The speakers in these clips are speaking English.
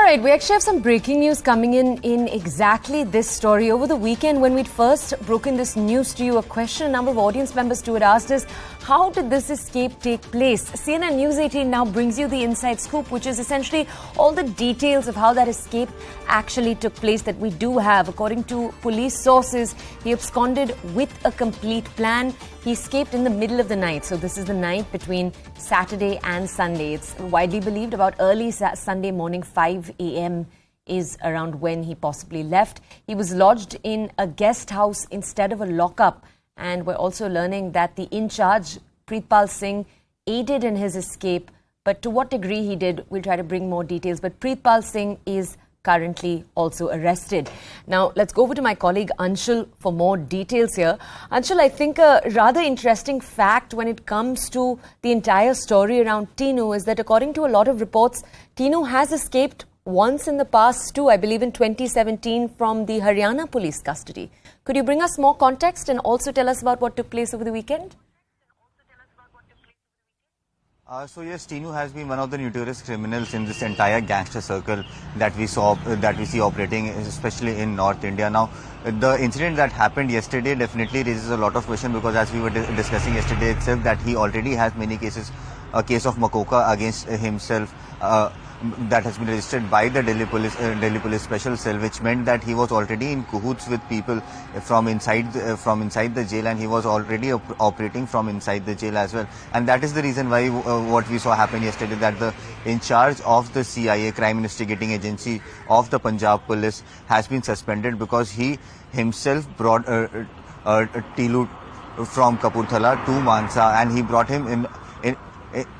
right, we actually have some breaking news coming in exactly this story. Over the weekend, when we'd first broken this news to you, a question a number of audience members too had asked is, how did this escape take place? CNN News 18 now brings you the inside scoop, which is essentially all the details of how that escape actually took place that we do have. According to police sources, he absconded with a complete plan. He escaped in the middle of the night. So this is the night between Saturday and Sunday. It's widely believed about early Sunday morning, 5 a.m. is around when he possibly left. He was lodged in a guest house instead of a lockup. And we're also learning that the incharge, Preetpal Singh, aided in his escape. But to what degree he did, we'll try to bring more details. But Preetpal Singh is currently also arrested. Now, let's go over to my colleague Anshul for more details here. Anshul, I think a rather interesting fact when it comes to the entire story around Tinu is that according to a lot of reports, Tinu has escaped once in the past too, I believe in 2017 from the Haryana police custody. Could you bring us more context and also tell us about what took place over the weekend? So yes, Tinu has been one of the notorious criminals in this entire gangster circle that we see operating, especially in North India. Now, the incident that happened yesterday definitely raises a lot of questions because, as we were discussing yesterday itself, that he already has many cases, a case of Makoka against himself. That has been registered by the Delhi Police Special Cell, which meant that he was already in cahoots with people from inside the jail, and he was already operating from inside the jail as well. And that is the reason why what we saw happen yesterday, that the in charge of the CIA, Crime Investigating Agency of the Punjab Police, has been suspended because he himself brought Tinu from Kapurthala to Mansa, and he brought him in.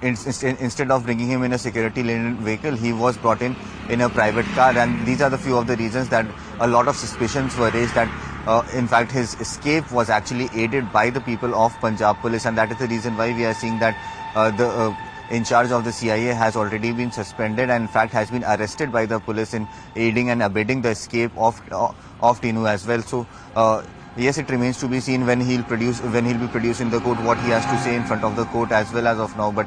Instead of bringing him in a security lane vehicle, he was brought in a private car, and these are the few of the reasons that a lot of suspicions were raised that in fact his escape was actually aided by the people of Punjab Police, and that is the reason why we are seeing that the in charge of the CIA has already been suspended and in fact has been arrested by the police in aiding and abetting the escape of Tinu as well. So yes, it remains to be seen when he'll be produced in the court what he has to say in front of the court as well as of now. But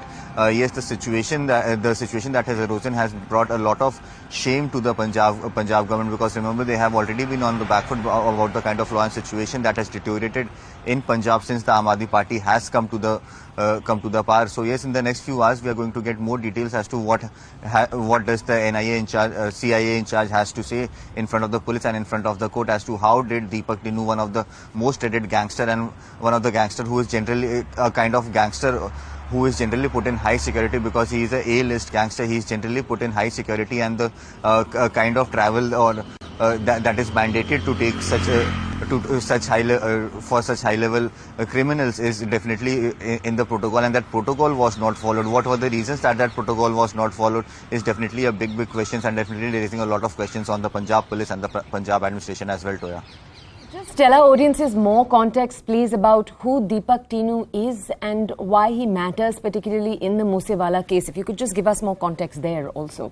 yes, the situation that has arisen has brought a lot of shame to the Punjab government, because remember, they have already been on the back foot about the kind of law and situation that has deteriorated in Punjab since the Aam Aadmi Party has come to the power. So yes, in the next few hours we are going to get more details as to what does the NIA in charge, CIA in charge has to say in front of the police and in front of the court as to how did Deepak Tinu, one of the most dreaded gangster and one of the gangster who is generally a kind of gangster who is generally put in high security because he is a A-list gangster. He is generally put in high security, and the kind of travel or that is mandated to take such high level criminals is definitely in the protocol, and that protocol was not followed. What were the reasons that protocol was not followed is definitely a big question, and definitely raising a lot of questions on the Punjab police and the Punjab administration as well, Toya. Just tell our audiences more context, please, about who Deepak Tinu is and why he matters, particularly in the Moosewala case. If you could just give us more context there also.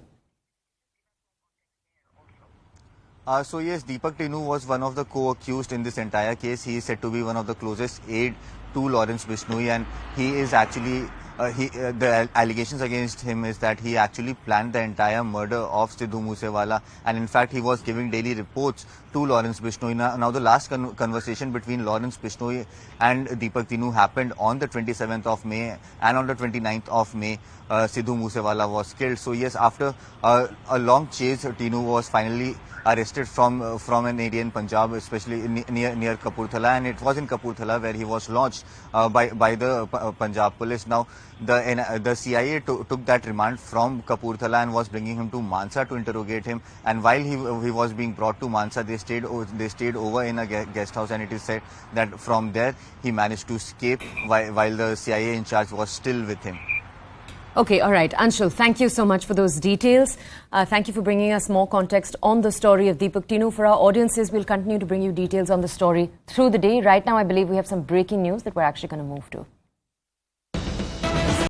So yes, Deepak Tinu was one of the co-accused in this entire case. He is said to be one of the closest aide to Lawrence Bishnoi, and he is actually the allegations against him is that he actually planned the entire murder of Sidhu Moosewala, and in fact he was giving daily reports to Lawrence Bishnoi. Now the last conversation between Lawrence Bishnoi and Deepak Tinu happened on the 27th of May, and on the 29th of May Sidhu Moosewala was killed. So yes, after a long chase, Tinu was finally arrested from an area in Punjab, especially near Kapurthala, and it was in Kapurthala where he was launched by the Punjab police. Now the CIA took that remand from Kapurthala and was bringing him to Mansa to interrogate him, and while he was being brought to Mansa, they stayed over in a guest house, and it is said that from there he managed to escape while the CIA in charge was still with him. Okay, all right. Anshul, thank you so much for those details. Thank you for bringing us more context on the story of Deepak Tinu. For our audiences, we'll continue to bring you details on the story through the day. Right now, I believe we have some breaking news that we're actually going to move to.